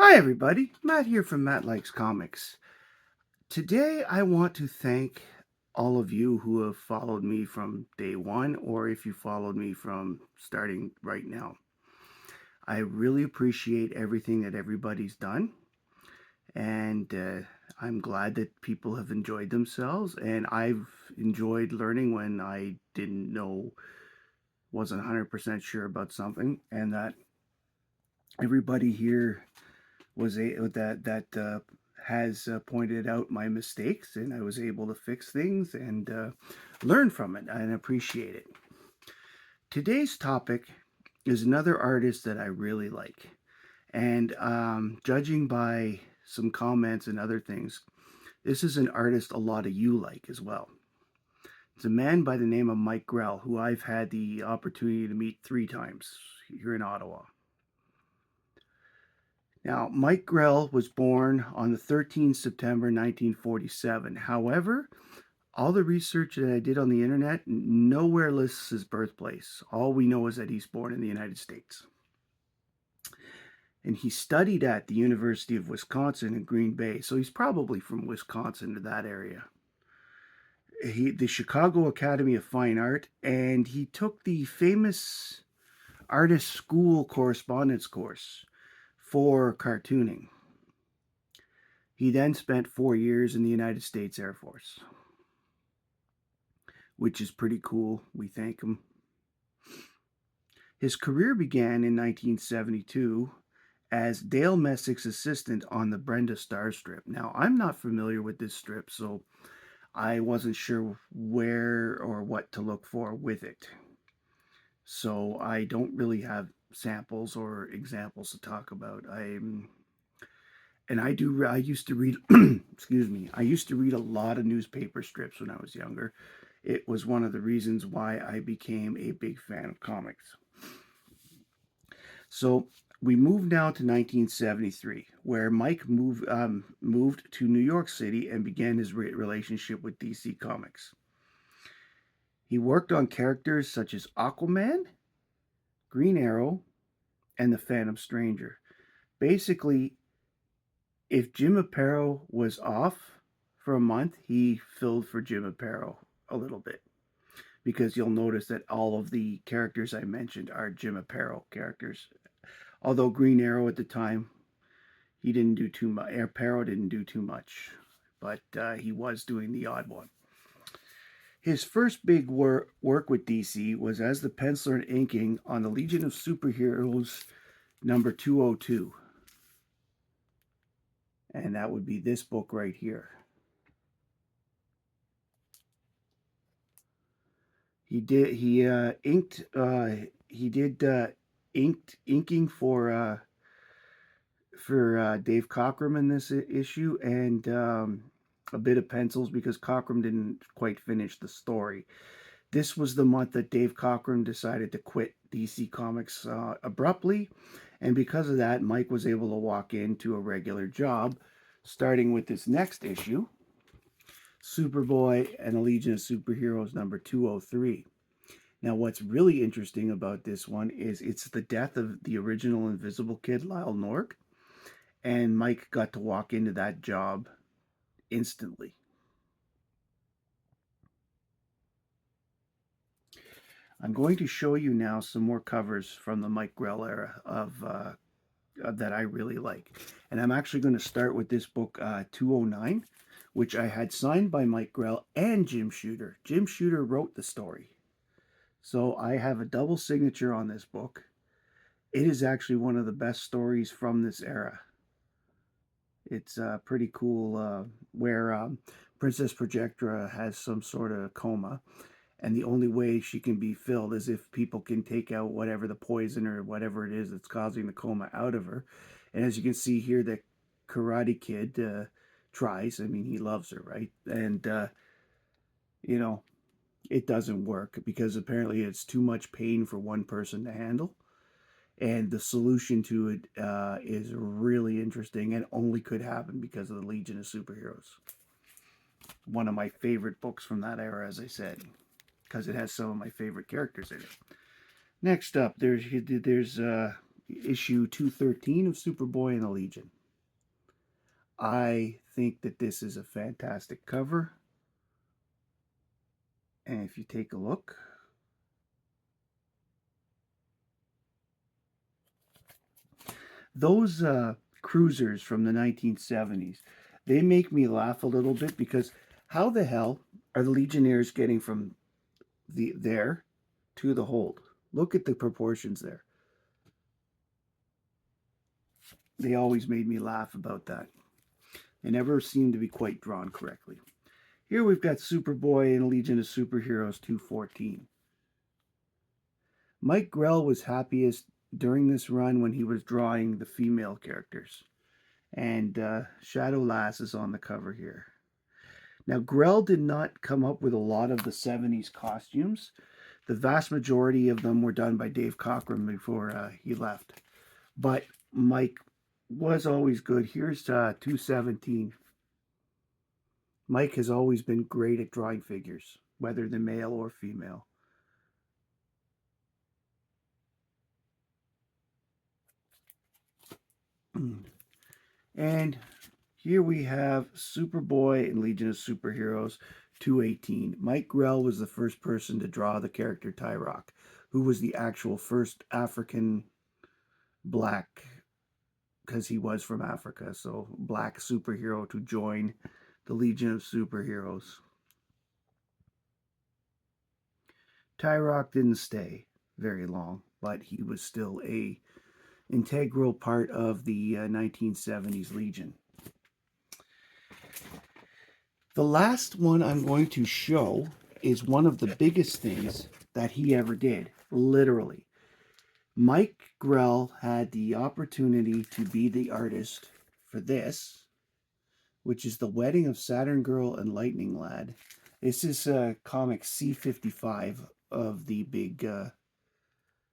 Hi everybody, Matt here from Matt Likes Comics. Today I want to thank all of you who have followed me from day one, or if you followed me from starting right now. I really appreciate everything that everybody's done, and I'm glad that people have enjoyed themselves, and I've enjoyed learning when I didn't know, wasn't 100% sure about something, and that everybody here was that has pointed out my mistakes, and I was able to fix things and learn from it and appreciate it. Today's topic is another artist that I really like, and judging by some comments and other things, this is an artist a lot of you like as well. It's a man by the name of Mike Grell, who I've had the opportunity to meet 3 times here in Ottawa. Now, Mike Grell was born on the 13th September 1947. However, all the research that I did on the internet nowhere lists his birthplace. All we know is that he's born in the United States. And he studied at the University of Wisconsin in Green Bay, so he's probably from Wisconsin to that area. The Chicago Academy of Fine Art, and he took the famous artist school correspondence course for cartooning. He then spent 4 years in the United States Air Force, which is pretty cool. We thank him. His career began in 1972 as Dale Messick's assistant on the Brenda Starr strip. Now, I'm not familiar with this strip, so I wasn't sure where or what to look for with it. So I don't really have samples or examples to talk about. I used to read, excuse me, I used to read a lot of newspaper strips when I was younger. It was one of the reasons why I became a big fan of comics. So we moved now to 1973, where Mike moved to New York City and began his relationship with DC Comics. He worked on characters such as Aquaman, Green Arrow, and the Phantom Stranger. Basically, if Jim Aparo was off for a month, he filled for Jim Aparo a little bit. Because you'll notice that all of the characters I mentioned are Jim Aparo characters. Although Green Arrow at the time, he didn't do too much. Aparo didn't do too much, but he was doing the odd one. His first big work with DC was as the penciler and inking on the Legion of Superheroes number 202. And that would be this book right here. He did inking for Dave Cockrum in this issue, and a bit of pencils because Cockrum didn't quite finish the story. This was the month that Dave Cockrum decided to quit DC Comics abruptly, and because of that, Mike was able to walk into a regular job, starting with this next issue, Superboy and the Legion of Superheroes number 203. Now, what's really interesting about this one is it's the death of the original Invisible Kid, Lyle Nork, and Mike got to walk into that job instantly. I'm going to show you now some more covers from the Mike Grell era of that I really like. And I'm actually going to start with this book, 209, which I had signed by Mike Grell and Jim Shooter. Jim Shooter wrote the story. So I have a double signature on this book. It is actually one of the best stories from this era. It's pretty cool where Princess Projectra has some sort of coma, and the only way she can be filled is if people can take out whatever the poison or whatever it is that's causing the coma out of her. And as you can see here, the Karate Kid tries. I mean, he loves her, right? And you know, it doesn't work because apparently it's too much pain for one person to handle. And the solution to it is really interesting and only could happen because of the Legion of Superheroes. One of my favorite books from that era, as I said, because it has some of my favorite characters in it. Next up, there's issue 213 of Superboy and the Legion. I think that this is a fantastic cover. And if you take a look, those cruisers from the 1970s, they make me laugh a little bit because how the hell are the Legionnaires getting from there to the hold? Look at the proportions there. They always made me laugh about that. They never seem to be quite drawn correctly. Here we've got Superboy and Legion of Superheroes 214. Mike Grell was happiest during this run when he was drawing the female characters. And Shadow Lass is on the cover here. Now, Grell did not come up with a lot of the 70s costumes. The vast majority of them were done by Dave Cockrum before he left. But Mike was always good. Here's 217. Mike has always been great at drawing figures, whether they're male or female. And here we have Superboy and Legion of Superheroes 218. Mike Grell was the first person to draw the character Tyrock, who was the actual first African black, because he was from Africa, so black superhero to join the Legion of Superheroes. Tyrock didn't stay very long, but he was still a integral part of the 1970s Legion. The last one I'm going to show is one of the biggest things that he ever did, literally. Mike Grell had the opportunity to be the artist for this, which is The Wedding of Saturn Girl and Lightning Lad. This is comic C55 of the big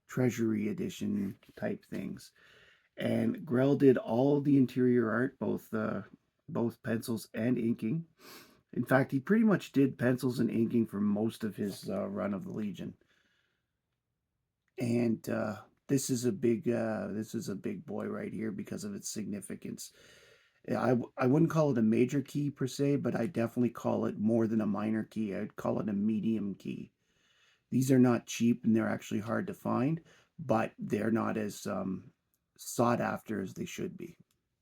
Treasury edition type things. And Grell did all the interior art, both pencils and inking. In fact, he pretty much did pencils and inking for most of his run of the Legion. And this is a big boy right here because of its significance. I wouldn't call it a major key per se, but I definitely call it more than a minor key. I'd call it a medium key. These are not cheap and they're actually hard to find, but they're not as sought after as they should be.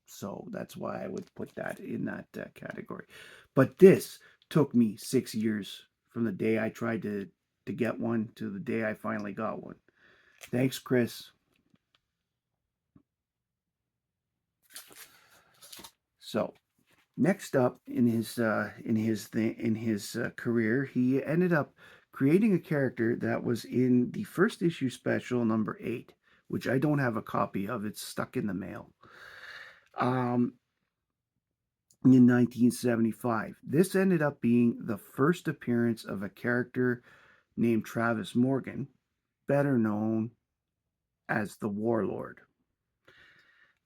So that's why I would put that in that category. But this took me 6 years from the day I tried to get one to the day I finally got one. Thanks, Chris. So next up in his career, he ended up creating a character that was in the first issue special number 8, which I don't have a copy of. It's stuck in the mail. In 1975. This ended up being the first appearance of a character named Travis Morgan, better known as the Warlord.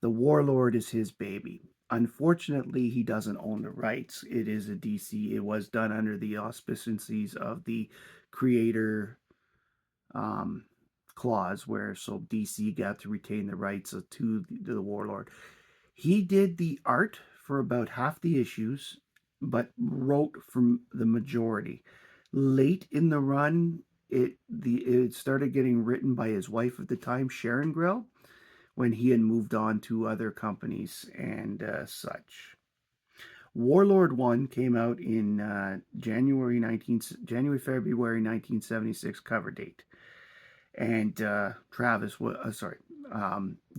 The Warlord is his baby. Unfortunately, he doesn't own the rights. It is a DC. It was done under the auspices of the creator clause, where so DC got to retain the rights to the Warlord. He did the art for about half the issues, but wrote from the majority. Late in the run, it started getting written by his wife at the time, Sharon Grell, when he had moved on to other companies and such. Warlord 1 came out in February 1976 cover date. And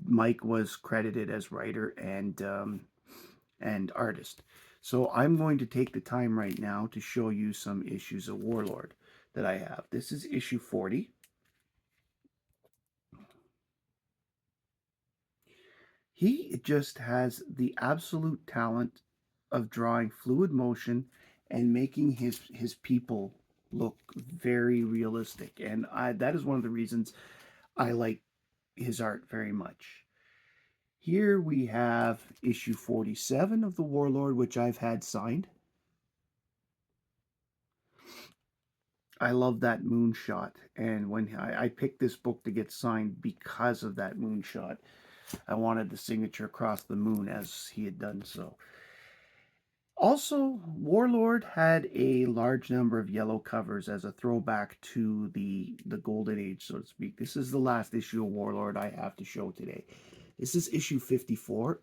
Mike was credited as writer and artist. So I'm going to take the time right now to show you some issues of Warlord that I have. This is issue 40. He just has the absolute talent of drawing fluid motion and making his people look very realistic. And that is one of the reasons I like his art very much. Here we have issue 47 of the Warlord, which I've had signed. I love that moonshot. And when I picked this book to get signed because of that moonshot, I wanted the signature across the moon as he had done so. Also, Warlord had a large number of yellow covers as a throwback to the golden age, so to speak. This is the last issue of Warlord I have to show today. This is issue 54.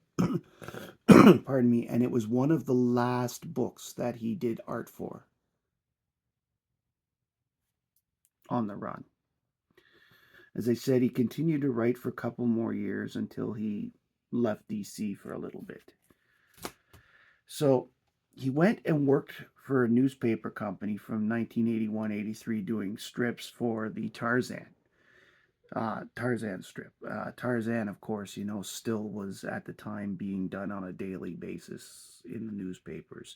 Pardon me, and it was one of the last books that he did art for on the run. As I said, he continued to write for a couple more years until he left DC for a little bit. So he went and worked for a newspaper company from 1981-83 doing strips for the Tarzan strip. Tarzan, of course, still was at the time being done on a daily basis in the newspapers.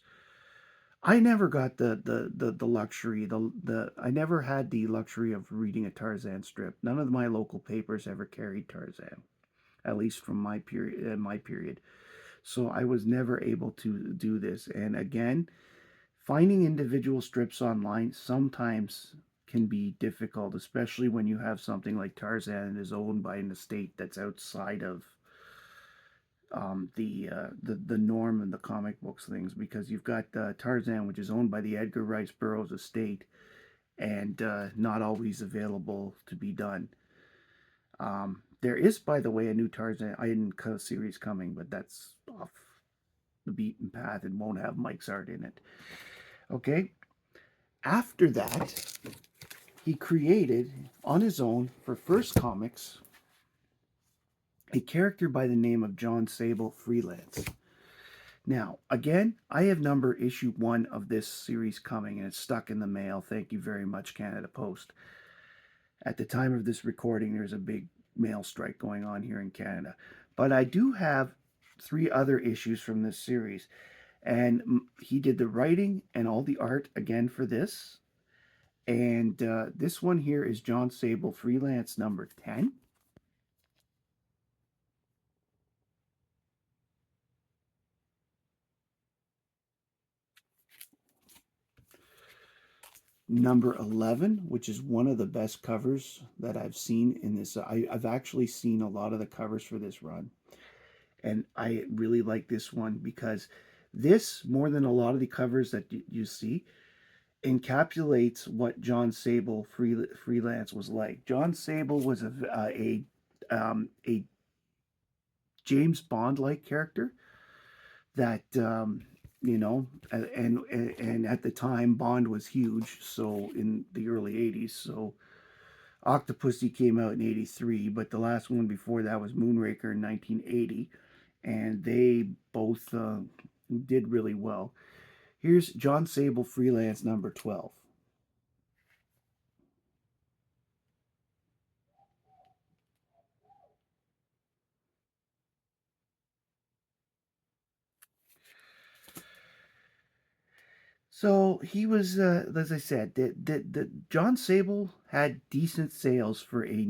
I never got the luxury the I never had the luxury of reading a Tarzan strip. None of my local papers ever carried Tarzan, at least from my period. So I was never able to do this. And again, finding individual strips online sometimes can be difficult, especially when you have something like Tarzan and is owned by an estate that's outside of the norm in the comic books things, because you've got Tarzan, which is owned by the Edgar Rice Burroughs estate, and not always available to be done. There is, by the way, a new Tarzan series coming, but that's off the beaten path and won't have Mike's art in it. Okay. After that, he created on his own for First Comics a character by the name of John Sable, Freelance. Now, again, I have number issue 1 of this series coming, and it's stuck in the mail. Thank you very much, Canada Post. At the time of this recording, there's a big mail strike going on here in Canada. But I do have 3 other issues from this series. And he did the writing and all the art again for this. And this one here is John Sable, Freelance number 10. Number 11, which is one of the best covers that I've seen in this. I've actually seen a lot of the covers for this run. And I really like this one because this, more than a lot of the covers that you see, encapsulates what John Sable Freelance was like. John Sable was a James Bond like character that and at the time Bond was huge. So in the early '80s, so Octopussy came out in '83, but the last one before that was Moonraker in 1980, and they both did really well. Here's John Sable Freelance number 12. So he was, as I said, the John Sable had decent sales for a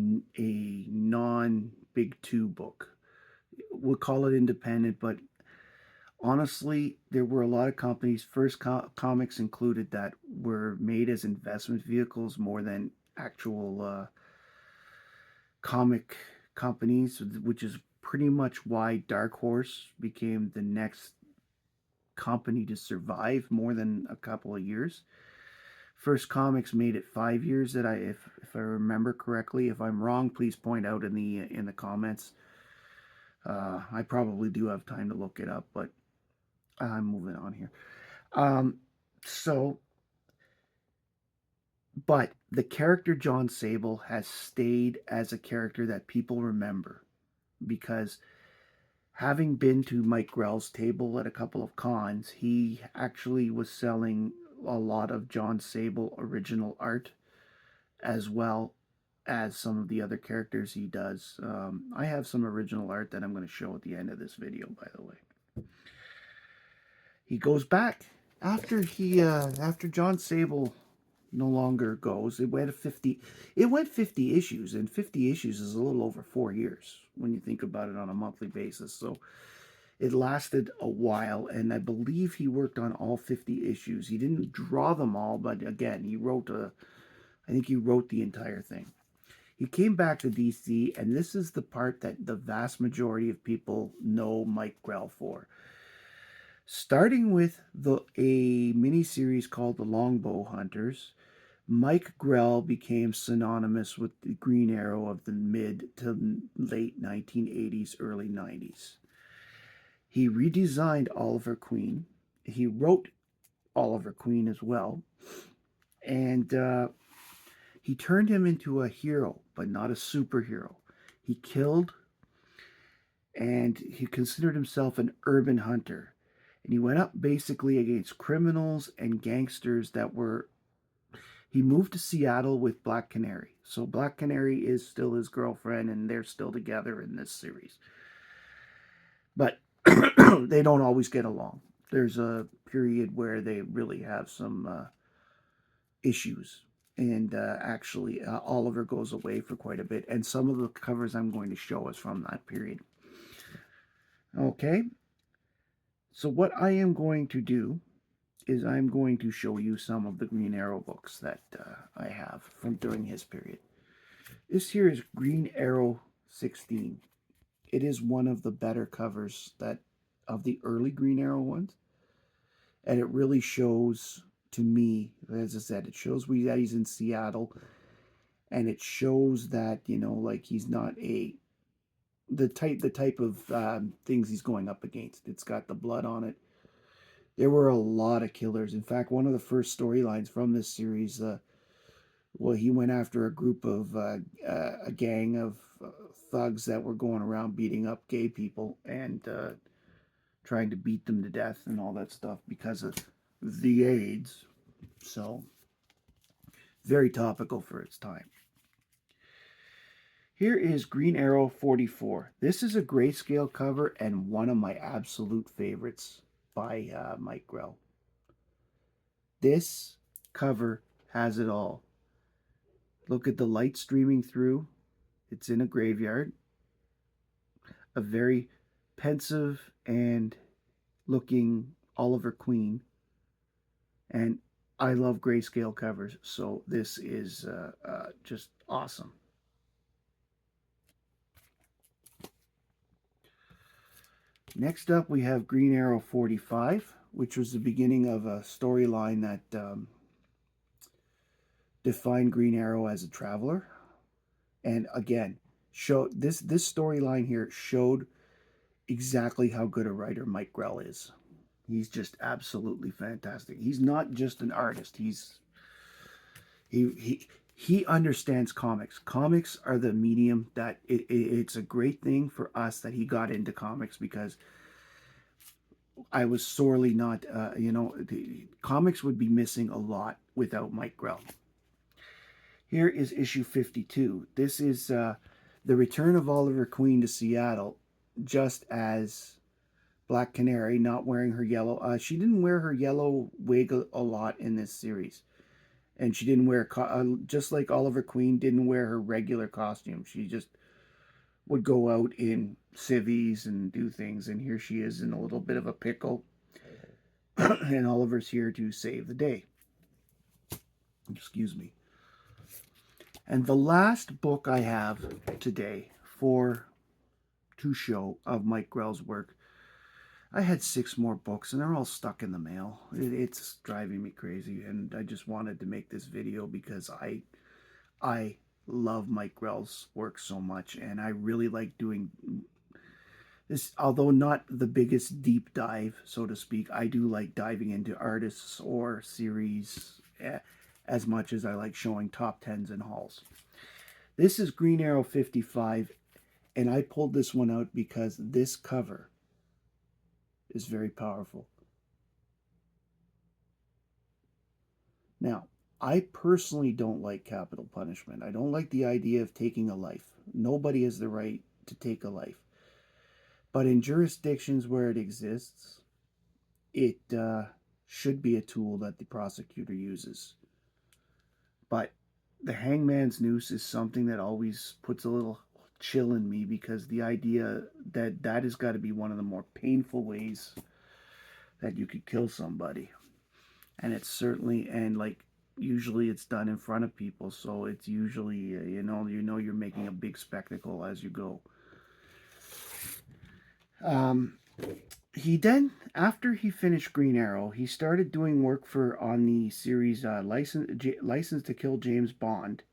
non Big Two book. We'll call it independent, but honestly, there were a lot of companies, First Comics included, that were made as investment vehicles more than actual comic companies, which is pretty much why Dark Horse became the next company to survive more than a couple of years. First Comics made it 5 years that if I remember correctly. If I'm wrong, please point out in the comments. I probably do have time to look it up, but I'm moving on here. Um, so, but the character John Sable has stayed as a character that people remember because having been to Mike Grell's table at a couple of cons, he actually was selling a lot of John Sable original art as well as some of the other characters he does. I have some original art that I'm going to show at the end of this video, by the way. He goes back after John Sable no longer goes. It went 50 issues, and 50 issues is a little over 4 years when you think about it on a monthly basis. So it lasted a while, and I believe he worked on all 50 issues. He didn't draw them all, but again, he wrote I think he wrote the entire thing. He came back to DC, and this is the part that the vast majority of people know Mike Grell for. Starting with a miniseries called The Longbow Hunters, Mike Grell became synonymous with the Green Arrow of the mid to late 1980s, early 90s. He redesigned Oliver Queen. He wrote Oliver Queen as well. And he turned him into a hero, but not a superhero. He killed, and he considered himself an urban hunter. And he went up basically against criminals and gangsters that were. He moved to Seattle with Black Canary. So Black Canary is still his girlfriend, and they're still together in this series. But they don't always get along. There's a period where they really have some issues. And actually, Oliver goes away for quite a bit. And some of the covers I'm going to show is from that period. Okay. So what I am going to do is I'm going to show you some of the Green Arrow books that I have from during his period. This here is Green Arrow 16. It is one of the better covers that of the early Green Arrow ones. And it really shows to me, as I said, it shows that he's in Seattle, and it shows that, you know, like he's not the type of things he's going up against. It's got the blood on it. There were a lot of killers. In fact, one of the first storylines from this series, well, he went after a group of a gang of thugs that were going around beating up gay people and trying to beat them to death and all that stuff because of the AIDS. So, very topical for its time. Here is Green Arrow 44. This is a grayscale cover and one of my absolute favorites by Mike Grell. This cover has it all. Look at the light streaming through. It's in a graveyard. A very pensive and looking Oliver Queen. And I love grayscale covers, so this is just awesome. Next up, we have Green Arrow 45, which was the beginning of a storyline that defined Green Arrow as a traveler. And again, this storyline here showed exactly how good a writer Mike Grell is. He's just absolutely fantastic. He's not just an artist. He understands comics. Comics are the medium that it's a great thing for us that he got into comics, because I was sorely not, comics would be missing a lot without Mike Grell. Here is issue 52. This is the return of Oliver Queen to Seattle, just as Black Canary not wearing her yellow. She didn't wear her yellow wig a lot in this series. And she didn't wear, just like Oliver Queen didn't wear her regular costume. She just would go out in civvies and do things. And here she is in a little bit of a pickle. And Oliver's here to save the day. Excuse me. And the last book I have today to show of Mike Grell's work, I had 6 more books and they're all stuck in the mail. It's driving me crazy, and I just wanted to make this video because I love Mike Grell's work so much, and I really like doing this. Although not the biggest deep dive, so to speak, I do like diving into artists or series as much as I like showing top 10s and hauls. This is Green Arrow 55, and I pulled this one out because this cover is very powerful. Now, I personally don't like capital punishment. I don't like the idea of taking a life. Nobody has the right to take a life. But in jurisdictions where it exists, it should be a tool that the prosecutor uses. But the hangman's noose is something that always puts a little chill in me, because the idea that has got to be one of the more painful ways that you could kill somebody. And it's certainly, and like usually it's done in front of people, so it's usually you're making a big spectacle as you go. Um, he then, after he finished Green Arrow, he started doing work for on the series License to Kill James Bond,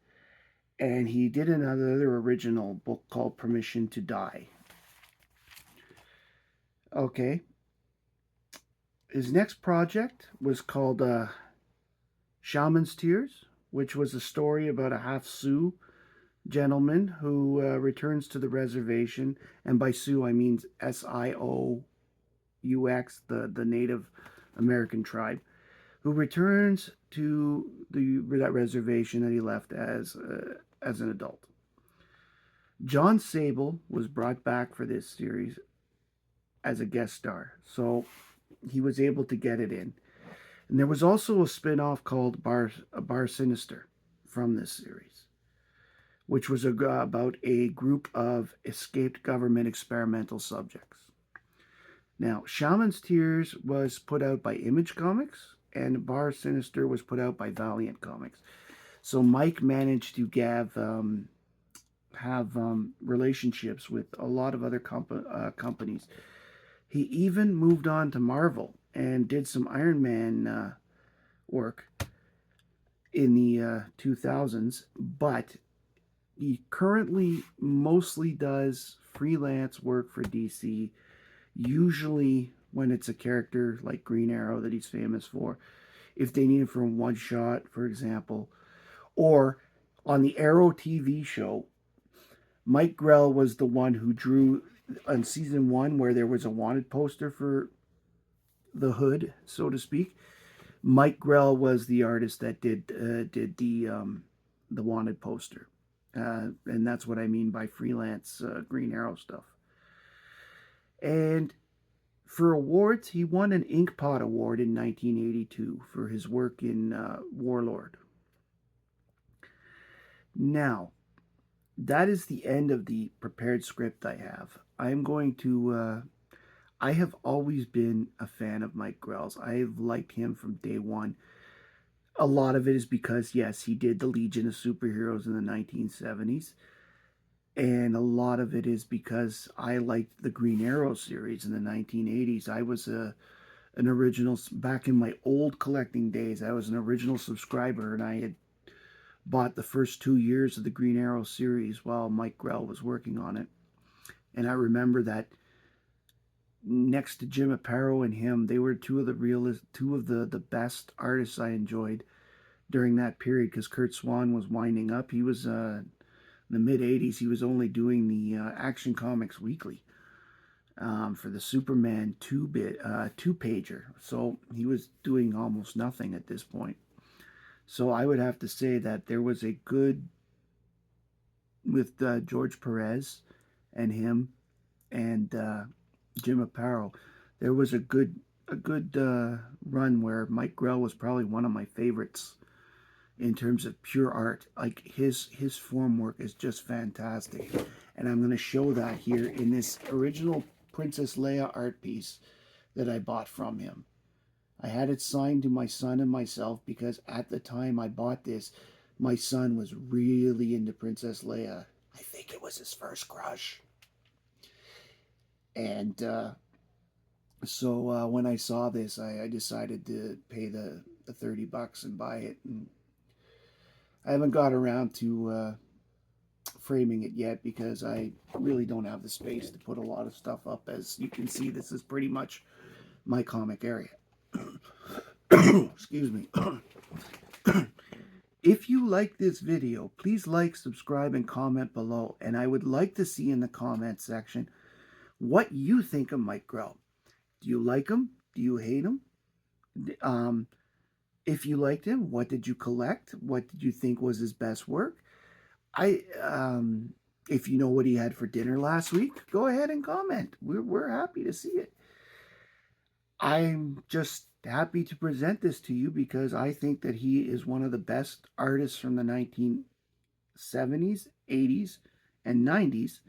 and he did another original book called Permission to Die. Okay, his next project was called Shaman's Tears, which was a story about a half Sioux gentleman who returns to the reservation, and by Sioux I mean Sioux, the Native American tribe, who returns to that reservation that he left as an adult. John Sable was brought back for this series as a guest star, so he was able to get it in. And there was also a spin-off called Bar Sinister from this series, which was about a group of escaped government experimental subjects. Now, Shaman's Tears was put out by Image Comics, and Bar Sinister was put out by Valiant Comics. So Mike managed to have relationships with a lot of other companies. He even moved on to Marvel and did some Iron Man work in the 2000s, but he currently mostly does freelance work for DC, usually when it's a character like Green Arrow that he's famous for, if they need him for a one shot, for example, or on the Arrow TV show. Mike Grell was the one who drew on season 1 where there was a wanted poster for the hood, so to speak. Mike Grell was the artist that did the wanted poster, and that's what I mean by freelance Green Arrow stuff. And for awards, he won an Inkpot Award in 1982 for his work in Warlord. Now, that is the end of the prepared script I have. I'm going to. I have always been a fan of Mike Grell's. I've liked him from day one. A lot of it is because, yes, he did the Legion of Superheroes in the 1970s. And a lot of it is because I liked the Green Arrow series in the 1980s. I was an original, back in my old collecting days, I was an original subscriber, and I had bought the first 2 years of the Green Arrow series while Mike Grell was working on it. And I remember that next to Jim Aparo and him, they were two of the best artists I enjoyed during that period, because Kurt Swan was winding up. He was in the mid 80s. He was only doing the Action Comics Weekly for the Superman two pager, so he was doing almost nothing at this point. So I would have to say that there was a good, with George Perez and him and Jim Aparo, there was a good run where Mike Grell was probably one of my favorites in terms of pure art. Like his form work is just fantastic, and I'm going to show that here in this original Princess Leia art piece that I bought from him. I had it signed to my son and myself because at the time I bought this, my son was really into Princess Leia. I think it was his first crush. And so when I saw this, I decided to pay the $30 and buy it. And I haven't got around to framing it yet because I really don't have the space to put a lot of stuff up. As you can see, this is pretty much my comic area. Excuse me. If you like this video, please like, subscribe, and comment below. And I would like to see in the comment section what you think of Mike Grell. Do you like him? Do you hate him? If you liked him, what did you collect? What did you think was his best work? If you know what he had for dinner last week, go ahead and comment. We're happy to see it. I'm just happy to present this to you because I think that he is one of the best artists from the 1970s, 80s, and 90s,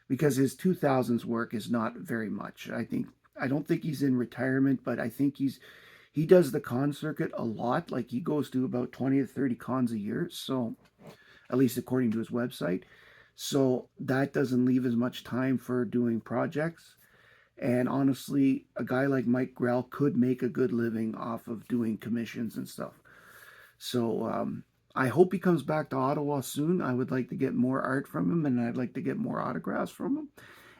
because his 2000s work is not very much. I don't think he's in retirement, but I think he's He does the con circuit a lot. Like he goes to about 20 to 30 cons a year. So, at least according to his website. So that doesn't leave as much time for doing projects. And honestly, a guy like Mike Grell could make a good living off of doing commissions and stuff. So I hope he comes back to Ottawa soon. I would like to get more art from him, and I'd like to get more autographs from him.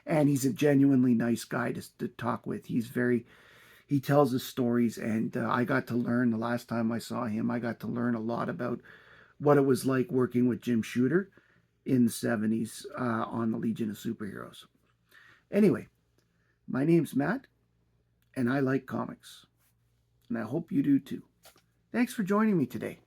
And he's a genuinely nice guy to talk with. He tells his stories, and I got to learn the last time I saw him. I got to learn a lot about what it was like working with Jim Shooter in the 70s on the Legion of Superheroes. Anyway, my name's Matt, and I like comics. And I hope you do too. Thanks for joining me today.